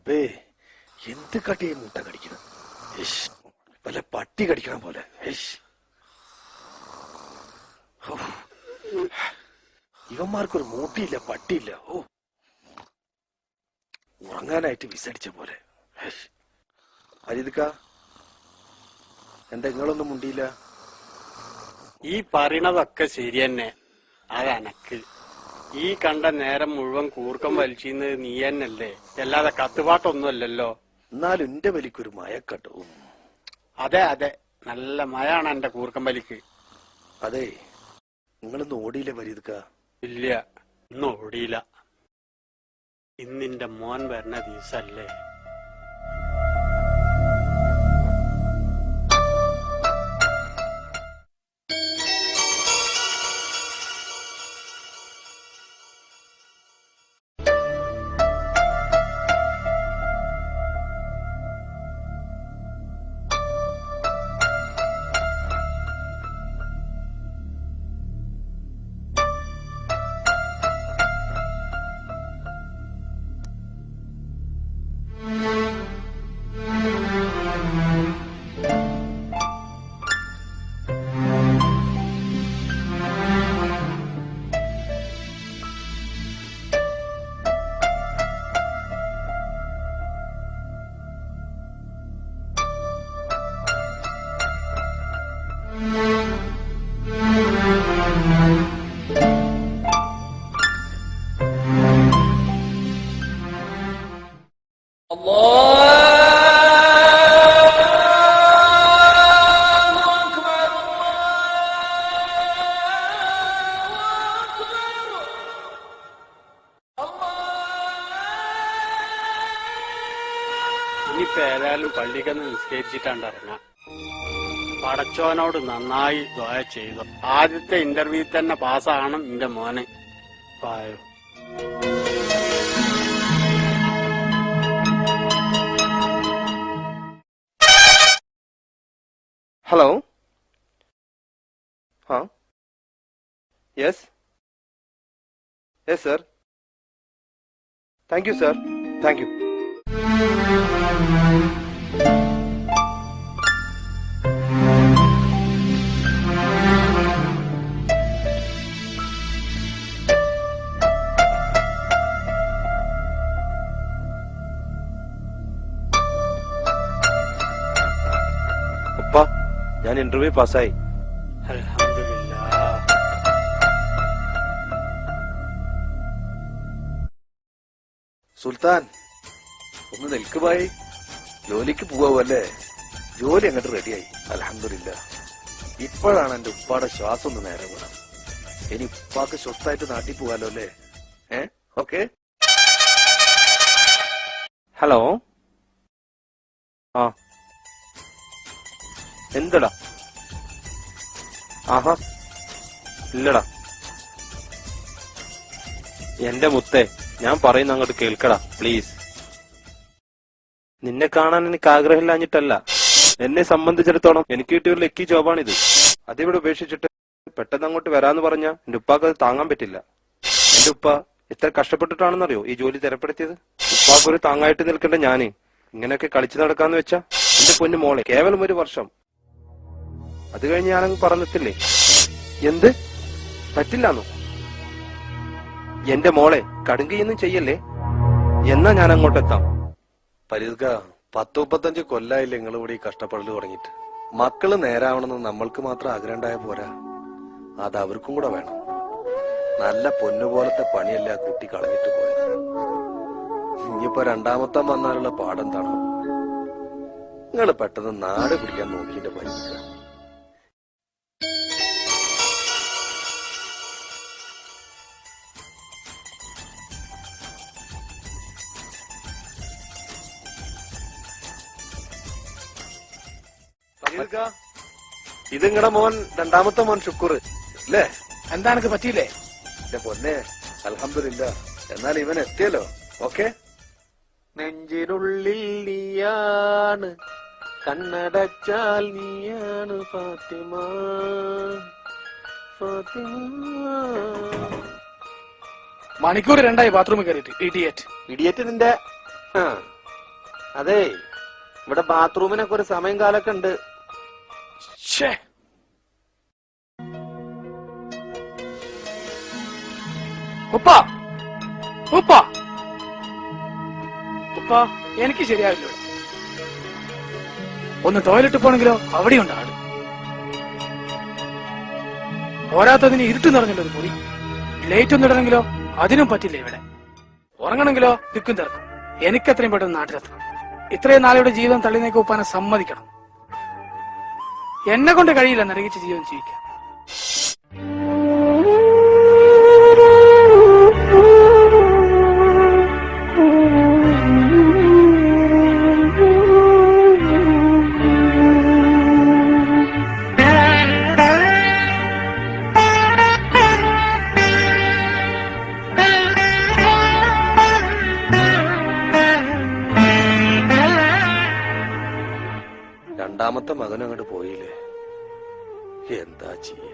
റബ്ബേ, എന്ത് കട്ടിയെ മുട്ട കടിക്കണം, വല്ല പട്ടി കടിക്കണം പോലെ. ഇവന്മാർക്കൊരു മൂട്ടിയില്ല, പട്ടിയില്ല. ഓ, ഉറങ്ങാനായിട്ട് വിസടിച്ച പോലെ. അരിതുക്ക, എന്താ നിങ്ങളൊന്നും മുണ്ടിയില്ല? ഈ പറയണതൊക്കെ ശരി തന്നെ. അതെനക്ക് ഈ കണ്ട നേരം മുഴുവൻ കൂർക്കം വലിച്ചിരുന്നത് നീ തന്നെയല്ലേ, അല്ലാതെ കത്തുപാട്ടൊന്നുമല്ലല്ലോ. എന്നാലും എന്റെ വലിക്കൊരു മയക്കട്ടോ. അതെ അതെ, നല്ല മയാണ് എന്റെ കൂർക്കം വലിക്ക്. അതെ, നിങ്ങളൊന്നും ഓടിയില്ലേ പരിതുക്ക? ഇല്ല, ഇന്ന് ഓടിയില്ല. ഇന്നിന്റെ മോൻ വരുന്ന ദിവസല്ലേ. ഇനിയിപ്പോ ഏതായാലും പള്ളിക്കന്ന് നിസ്കരിച്ചിട്ടാണ്ട് ഇറങ്ങാം. പടച്ചോനോട് നന്നായി ദുആ ചെയ്തു. ആദ്യത്തെ ഇന്റർവ്യൂ തന്നെ പാസ്സാകണം എന്റെ മോന്. പായോ ഹലോ. हाँ yes yes sir, thank you sir, thank you. ഉപ്പ, ഞാൻ ഇന്റർവ്യൂ പാസ്സായി. അൽഹംദുലില്ലാ. സുൽത്താൻ, ഒന്ന് നിൽക്കുമായി. ജോലിക്ക് പോവാവല്ലേ? ജോലി അങ്ങോട്ട് റെഡിയായി, അൽഹംദുലില്ലാ. ഇപ്പോഴാണ് എന്റെ ഉപ്പാടെ ശ്വാസം ഒന്ന് നേരെ വീണത്. ഇനി ഉപ്പാക്ക് സ്വസ്ഥായിട്ട് നാട്ടിൽ പോവാലോ അല്ലേ? ഓക്കെ. ഹലോ. ആ, എന്തടാ? ആഹാ, ഇല്ലടാ. എന്റെ മുത്തേ, ഞാൻ പറയുന്ന അങ്ങോട്ട് കേൾക്കടാ പ്ലീസ്. നിന്നെ കാണാൻ എനിക്ക് ആഗ്രഹമില്ലാഞ്ഞിട്ടല്ല. എന്നെ സംബന്ധിച്ചിടത്തോളം എനിക്ക് കിട്ടിയ ഒരു ലക്കി ജോബാണിത്. അതിവിടെ ഉപേക്ഷിച്ചിട്ട് പെട്ടെന്ന് അങ്ങോട്ട് വരാന്ന് പറഞ്ഞാ എന്റെ ഉപ്പാക്ക് അത് താങ്ങാൻ പറ്റില്ല. എന്റെ ഉപ്പ എത്ര കഷ്ടപ്പെട്ടിട്ടാണെന്നറിയോ ഈ ജോലി തരപ്പെടുത്തിയത്. ഉപ്പാക്കൊരു താങ്ങായിട്ട് നിൽക്കേണ്ട ഞാന് ഇങ്ങനെയൊക്കെ കളിച്ചു നടക്കാന്ന് വെച്ചാ എന്റെ പൊന്നു മോളെ, കേവലം ഒരു വർഷം. അത് കഴിഞ്ഞ് ഞാനങ്ങ് പറഞ്ഞെത്തില്ലേ. എന്ത് പറ്റില്ലാന്നോ? എന്റെ മോളെ, കടുങ്കയൊന്നും ചെയ്യല്ലേ. എന്നാ ഞാൻ അങ്ങോട്ട് എത്താം. പരിതുക്ക, 10-35 കൊല്ലായില്ലേ നിങ്ങൾ ഇവിടെ ഈ കഷ്ടപ്പെടൽ തുടങ്ങിയിട്ട്. മക്കള് നേരാവണമെന്ന് നമ്മൾക്ക് മാത്രം ആഗ്രഹം ഉണ്ടായ പോരാ, അത് അവർക്കും കൂടെ വേണം. നല്ല പൊന്നുപോലത്തെ പണിയല്ല ആ കുട്ടി കളഞ്ഞിട്ട് പോയത്. ഇനിയിപ്പോ രണ്ടാമത്തെ വന്നാലുള്ള പാടെന്താണോ? നിങ്ങൾ പെട്ടെന്ന് നാട് പിടിക്കാൻ നോക്കിയിട്ട് പരിതുക്ക. ഇത് നിങ്ങളുടെ മോൻ, രണ്ടാമത്തെ മോൻ ശുക്കൂർ അല്ലേ? എന്താ എനിക്ക് പറ്റിയില്ലേ? എന്റെ പൊന്നെ, അൽഹംദുലില്ലാ. എന്നാൽ ഇവൻ എത്തിയല്ലോ. ഓക്കെ. നെഞ്ചിനുള്ളിൽ നീയാണ്, കണ്ണടച്ചാൽ നീയാണ് ഫാത്തിമ, ഫാത്തിമ. മണിക്കൂർ 2 ബാത്റൂമിൽ കയറിയിട്ട്. ഇഡിയറ്റ് ഇടിയറ്റ് നിന്റെ. അതെ, ഇവിടെ ബാത്റൂമിനൊക്കെ ഒരു സമയം കാലൊക്കെ ഉണ്ട്. ഛേ, ഉപ്പ ഉപ്പ ഉപ്പ എനിക്ക് ശരിയാവില്ല. ഒന്ന് ടോയ്ലറ്റ് പോണെങ്കിലോ അവിടെയുണ്ട് ആട്. പോരാത്തതിന് ഇരുട്ട് നിറഞ്ഞല്ലോ ഒരു മുറി. ലൈറ്റ് ഒന്നും ഇടണമെങ്കിലോ അതിനും പറ്റില്ല. ഇവിടെ ഉറങ്ങണമെങ്കിലോ ദിക്കും തിരക്കും. എനിക്കത്രയും പെട്ടെന്ന് നാട്ടിലെത്തണം. ഇത്രയും നാളുടെ ജീവിതം തള്ളി നീക്കി ഉപ്പാനെ സമ്മതിക്കണം. എന്നെ കൊണ്ട് കഴിയില്ല നരകിച്ച് ജീവിതം ജീവിക്കാൻ. രണ്ടാമത്തെ മകൻ അങ്ങോട്ട് പോയില്ലേ, എന്താ ചെയ്യ?